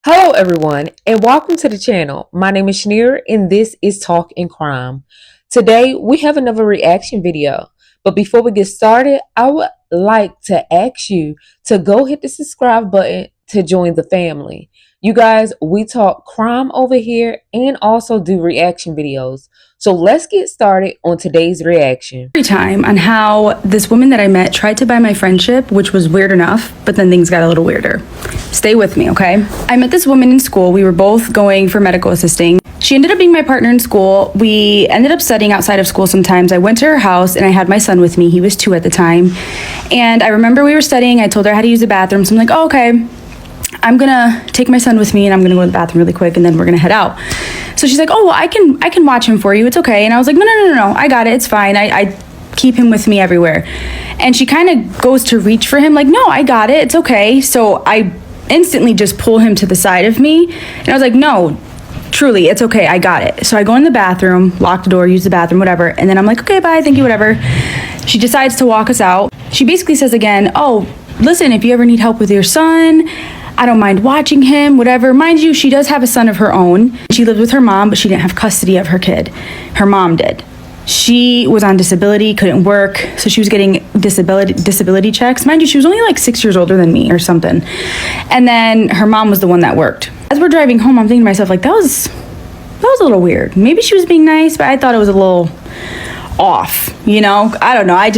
Hello everyone and welcome to the channel. My name is Shaneria and this is Talk and Crime. Today we have another reaction video. But before we get started, I would like to ask you to go hit the subscribe button to join the family. You guys, we talk crime over here and also do reaction videos. So let's get started on today's reaction. Time on how this woman that I met tried to buy my friendship, which was weird enough, but then things got a little weirder. Stay with me, okay? I met this woman in school. We were both going for medical assisting. She ended up being my partner in school. We ended up studying outside of school sometimes. I went to her house and I had my son with me. He was 2 at the time. And I remember we were studying. I told her how to use the bathroom. So I'm like, oh, okay. I'm gonna take my son with me and I'm gonna go to the bathroom really quick and then we're gonna head out. So she's like, oh, well, I can watch him for you. It's okay. And I was like, no. I got it. It's fine. I keep him with me everywhere. And she kind of goes to reach for him like, no, I got it. It's okay. So I instantly just pull him to the side of me. And I was like, no, truly, it's okay. I got it. So I go in the bathroom, lock the door, use the bathroom, whatever. And then I'm like, okay, bye. Thank you, whatever. She decides to walk us out. She basically says again, oh, listen, if you ever need help with your son, I don't mind watching him, whatever. Mind you, she does have a son of her own. She lived with her mom, but she didn't have custody of her kid. Her mom did. She was on disability, couldn't work, so she was getting disability checks. Mind you, she was only like 6 years older than me or something. And then her mom was the one that worked. As we're driving home, I'm thinking to myself, like, that was a little weird. Maybe she was being nice, but I thought it was a little off, you know? I don't know.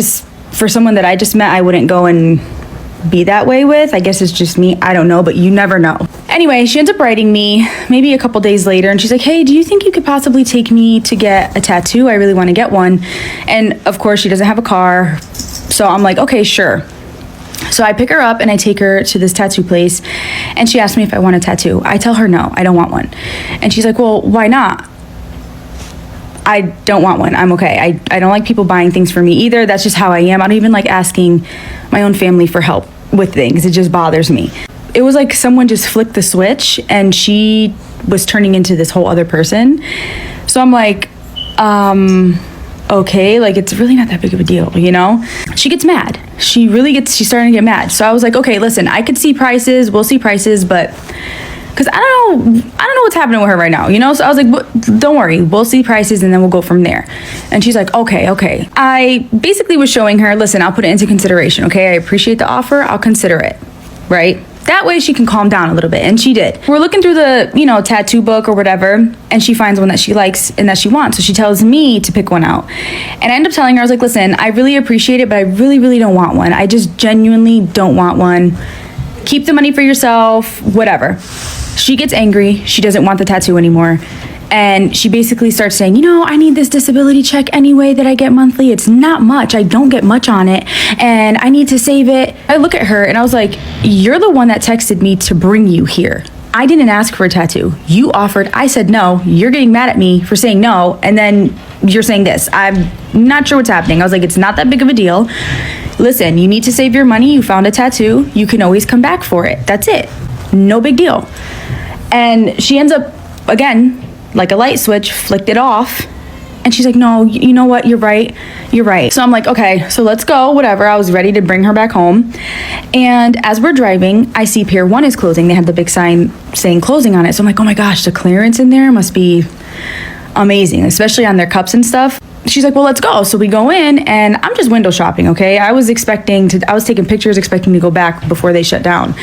For someone that I just met, I wouldn't go and be that way with. I guess it's just me. I don't know, but you never know. Anyway, she ends up writing me maybe a couple days later and she's like, hey, do you think you could possibly take me to get a tattoo? I really want to get one. And of course she doesn't have a car. So I'm like, okay, sure. So I pick her up and I take her to this tattoo place and she asked me if I want a tattoo. I tell her no, I don't want one. And she's like, well, why not? I don't want one. I'm okay. I don't like people buying things for me either. That's just how I am. I don't even like asking my own family for help with things. It just bothers me. It was like someone just flicked the switch and she was turning into this whole other person. So I'm like, okay, like it's really not that big of a deal, you know? She gets mad. She's starting to get mad. So I was like, okay, listen, I could see prices. We'll see prices, but because I don't know what's happening with her right now, you know? So I was like, don't worry, we'll see prices and then we'll go from there. And she's like, okay. I basically was showing her, listen, I'll put it into consideration, okay? I appreciate the offer, I'll consider it, right? That way she can calm down a little bit, and she did. We're looking through the, tattoo book or whatever, and she finds one that she likes and that she wants. So she tells me to pick one out. And I end up telling her, I was like, listen, I really appreciate it, but I really, really don't want one. I just genuinely don't want one. Keep the money for yourself, whatever. She gets angry. She doesn't want the tattoo anymore. And she basically starts saying, I need this disability check anyway that I get monthly. It's not much. I don't get much on it. And I need to save it. I look at her and I was like, you're the one that texted me to bring you here. I didn't ask for a tattoo. You offered. I said no. You're getting mad at me for saying no. And then you're saying this. I'm not sure what's happening. I was like, it's not that big of a deal. Listen, you need to save your money. You found a tattoo. You can always come back for it. That's it. No big deal. And she ends up, again, like a light switch, flicked it off. And she's like, no, you know what? You're right. So I'm like, okay, so let's go, whatever. I was ready to bring her back home. And as we're driving, I see Pier 1 is closing. They have the big sign saying closing on it. So I'm like, oh my gosh, the clearance in there must be amazing, especially on their cups and stuff. She's like, well, let's go. So we go in and I'm just window shopping, okay? I was taking pictures, expecting to go back before they shut down.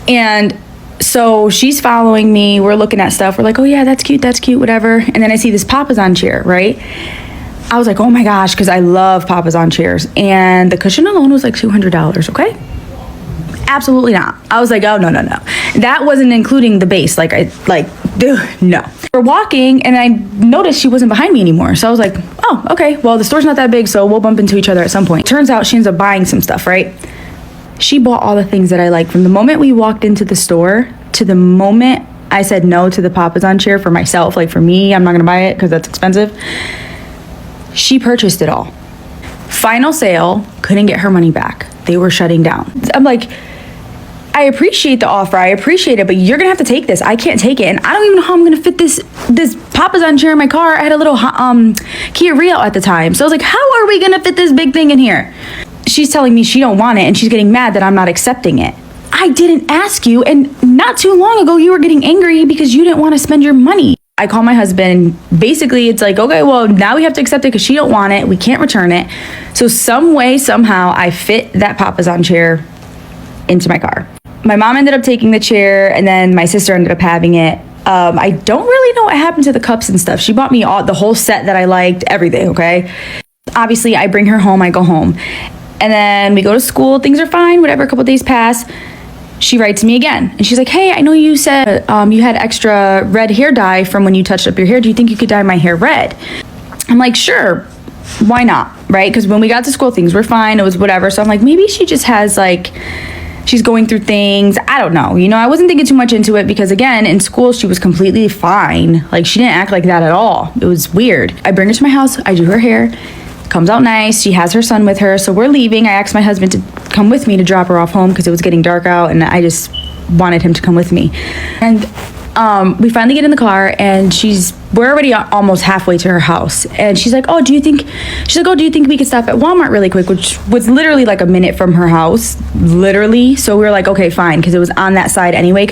And so she's following me. We're looking at stuff. We're like, oh yeah, that's cute, whatever. And then I see this Papasan chair, right? I was like, oh my gosh, because I love Papasan chairs. And the cushion alone was like $200, okay? Absolutely not. I was like, oh, no. That wasn't including the base. No. We're walking and I noticed she wasn't behind me anymore. So I was like, oh, okay, well, the store's not that big, so we'll bump into each other at some point. Turns out she ends up buying some stuff, right? She bought all the things that I like. From the moment we walked into the store to the moment I said no to the Papasan chair for myself, like for me, I'm not gonna buy it because that's expensive. She purchased it all. Final sale, couldn't get her money back. They were shutting down. I'm like, I appreciate the offer. I appreciate it, but you're gonna have to take this. I can't take it. And I don't even know how I'm gonna fit this Papasan chair in my car. I had a little Kia Rio at the time. So I was like, how are we gonna fit this big thing in here? She's telling me she don't want it and she's getting mad that I'm not accepting it. I didn't ask you, and not too long ago you were getting angry because you didn't want to spend your money. I call my husband. Basically, it's like, okay, well, now we have to accept it because she don't want it. We can't return it. So some way, somehow, I fit that Papasan chair into my car. My mom ended up taking the chair, and then my sister ended up having it. I don't really know what happened to the cups and stuff. She bought me the whole set that I liked, everything, okay? Obviously, I bring her home, I go home. And then we go to school, things are fine, whatever, a couple days pass. She writes me again, and she's like, hey, I know you said you had extra red hair dye from when you touched up your hair. Do you think you could dye my hair red? I'm like, sure, why not, right? Because when we got to school, things were fine, it was whatever. So I'm like, maybe she just has like, she's going through things. I don't know. You know, I wasn't thinking too much into it because, again, in school, she was completely fine. Like, she didn't act like that at all. It was weird. I bring her to my house. I do her hair. Comes out nice. She has her son with her. So we're leaving. I asked my husband to come with me to drop her off home because it was getting dark out and I just wanted him to come with me. And we finally get in the car and we're already almost halfway to her house. And she's like, do you think we could stop at Walmart really quick? Which was literally like a minute from her house, literally. So we were like, okay, fine. Because it was on that side anyway.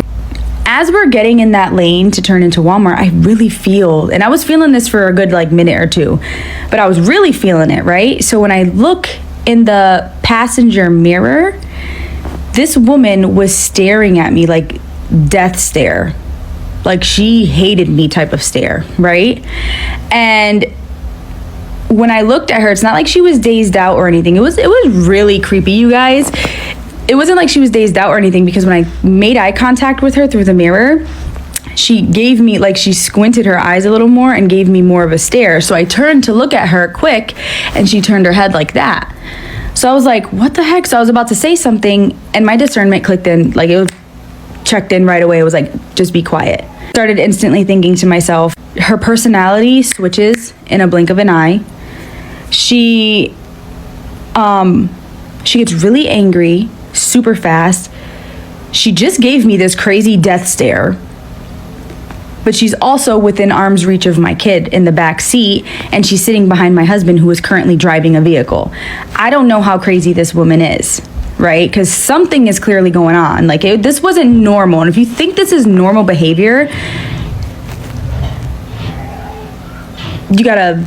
As we're getting in that lane to turn into Walmart, I really feel, and I was feeling this for a good like minute or two, but I was really feeling it, right? So when I look in the passenger mirror, this woman was staring at me like death stare. Like she hated me type of stare, right? And when I looked at her, it's not like she was dazed out or anything. It was really creepy, you guys. It wasn't like she was dazed out or anything because when I made eye contact with her through the mirror, she gave me, like, she squinted her eyes a little more and gave me more of a stare. So I turned to look at her quick and she turned her head like that. So I was like, what the heck? So I was about to say something and my discernment clicked in, like it was checked in right away. It was like, just be quiet. Started instantly thinking to myself, her personality switches in a blink of an eye. She gets really angry super fast. She just gave me this crazy death stare, but she's also within arm's reach of my kid in the back seat, and she's sitting behind my husband who is currently driving a vehicle. I don't know how crazy this woman is, right? Because something is clearly going on. Like this wasn't normal, and if you think this is normal behavior, you gotta,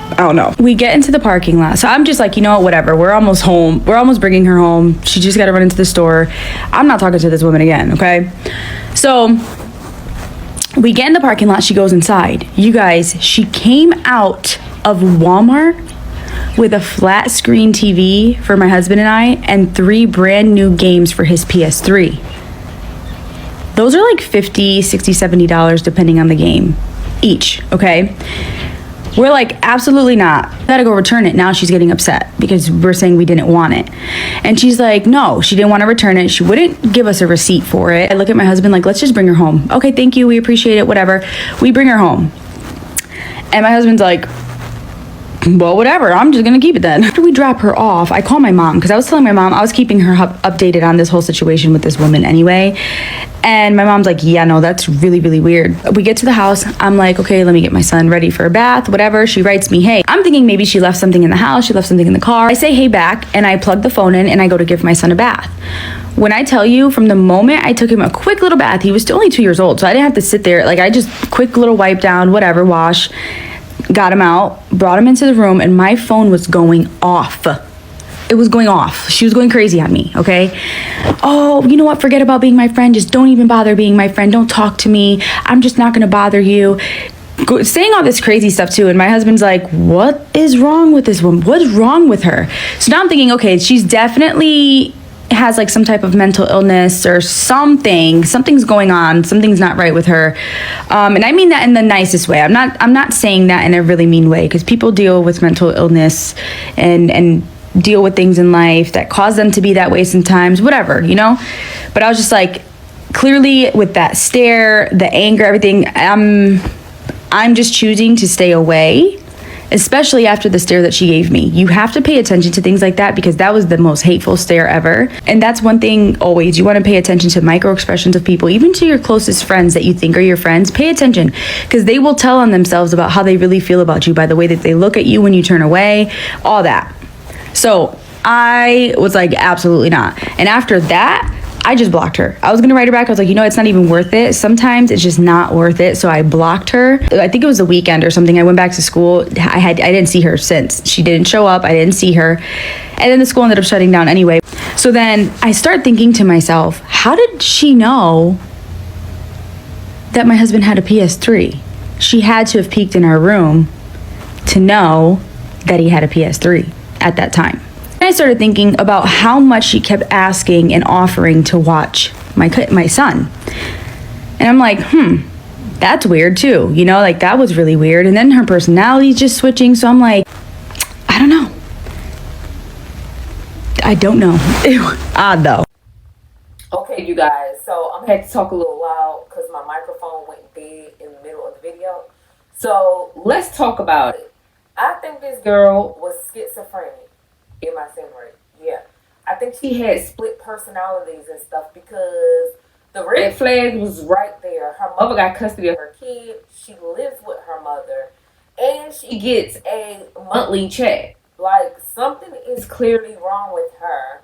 I don't know. We get into the parking lot. So I'm just like, you know what, whatever. We're almost home. We're almost bringing her home. She just got to run into the store. I'm not talking to this woman again, okay? So we get in the parking lot. She goes inside. You guys, she came out of Walmart with a flat screen TV for my husband and I and 3 brand new games for his PS3. Those are like $50, $60, $70 depending on the game each, okay? We're like, absolutely not. Gotta go return it. Now she's getting upset because we're saying we didn't want it. And she's like, no, she didn't want to return it. She wouldn't give us a receipt for it. I look at my husband like, let's just bring her home. Okay, thank you. We appreciate it. Whatever. We bring her home. And my husband's like, well, whatever. I'm just going to keep it then. After we drop her off, I call my mom because I was telling my mom I was keeping her updated on this whole situation with this woman anyway. And my mom's like, yeah, no, that's really, really weird. We get to the house. I'm like, okay, let me get my son ready for a bath, whatever. She writes me, hey. I'm thinking maybe she left something in the house. She left something in the car. I say, hey, back, and I plug the phone in and I go to give my son a bath. When I tell you, from the moment I took him a quick little bath, he was still only 2 years old. So I didn't have to sit there. Like I just quick little wipe down, whatever, wash, got him out, brought him into the room, and my phone was going off. It was going off. She was going crazy on me, okay? Oh, you know what? Forget about being my friend. Just don't even bother being my friend. Don't talk to me. I'm just not gonna bother you. Saying all this crazy stuff too, and my husband's like, what is wrong with this woman? What's wrong with her? So now I'm thinking, okay, she's definitely has like some type of mental illness or something's going on, something's not right with her, and I mean that in the nicest way. I'm not saying that in a really mean way, because people deal with mental illness and deal with things in life that cause them to be that way sometimes, whatever, you know. But I was just like, clearly with that stare, the anger, everything, I'm just choosing to stay away, especially after the stare that she gave me. You have to pay attention to things like that, because that was the most hateful stare ever. And that's one thing always. You want to pay attention to micro expressions of people, even to your closest friends that you think are your friends. Pay attention, because they will tell on themselves about how they really feel about you by the way that they look at you when you turn away, all that. So I was like, absolutely not. And after that, I just blocked her. I was gonna write her back. I was like, you know, it's not even worth it. Sometimes it's just not worth it. So I blocked her. I think it was the weekend or something. I went back to school. I didn't see her since. She didn't show up. I didn't see her. And then the school ended up shutting down anyway. So then I start thinking to myself, how did she know that my husband had a PS3? She had to have peeked in our room to know that he had a PS3 at that time. And I started thinking about how much she kept asking and offering to watch my son. And I'm like, that's weird too. You know, like that was really weird. And then her personality's just switching. So I'm like, I don't know. I don't know. Odd though. Okay, you guys, so I'm gonna have to talk a little loud because my microphone went dead in the middle of the video. So let's talk about it. I think this girl was schizophrenic. Am I saying right? Yeah. I think she had split personalities and stuff because the red flag was right there. Her mother got custody of her kid. She lives with her mother. And she gets a monthly check. Like, something is clearly wrong with her.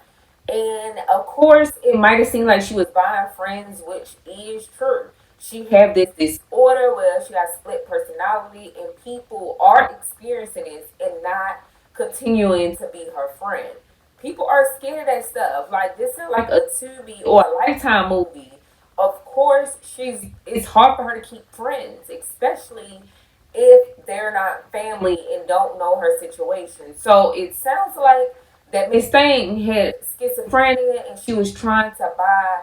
And of course, it might have seemed like she was buying friends, which is true. She have this disorder where she has split personality, and people are experiencing this and not continuing to be her friend. People are scared of that stuff. Like, this is like a Tubi or a Lifetime movie. Of course, it's hard for her to keep friends, especially if they're not family and don't know her situation. So it sounds like that Miss Thing had schizophrenia and she was trying to buy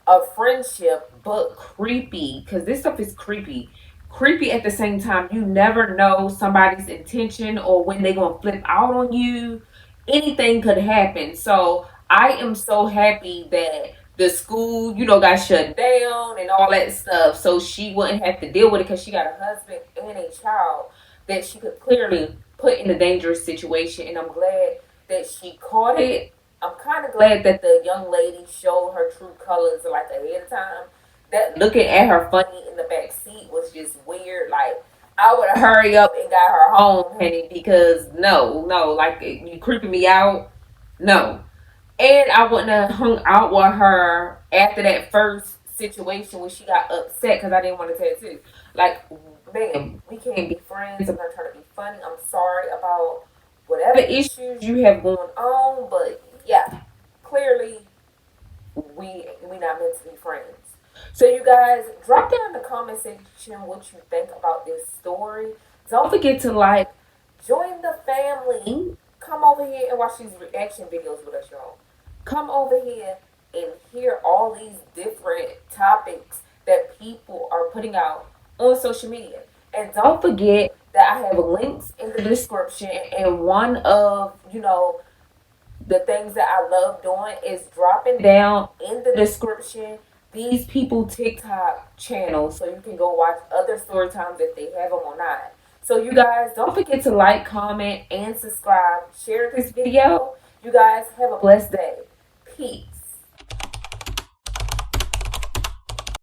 a friendship, but creepy, because this stuff is creepy. Creepy at the same time. You never know somebody's intention or when they're gonna flip out on you. Anything could happen. So I am so happy that the school, got shut down and all that stuff. So she wouldn't have to deal with it because she got a husband and a child that she could clearly put in a dangerous situation. And I'm glad that she caught it. I'm kind of glad that the young lady showed her true colors like ahead of time. That looking at her funny in the back seat was just weird. Like, I would have hurried up and got her home, honey, because no, like you creeping me out. No. And I wouldn't have hung out with her after that first situation when she got upset because I didn't want to tattoo. Like, man, we can't be friends. I'm not trying to be funny. I'm sorry about whatever issues you have going on, but yeah, clearly we not meant to be friends. So you guys, drop down in the comment section what you think about this story. Don't forget to join the family. Come over here and watch these reaction videos with us, y'all. Come over here and hear all these different topics that people are putting out on social media. And don't forget that I have links in the description, and one of, the things that I love doing is dropping down in the description these people TikTok channels so you can go watch other story times if they have them or not. So you guys, don't forget to like, comment, and subscribe. Share this video. You guys have a blessed day. Peace.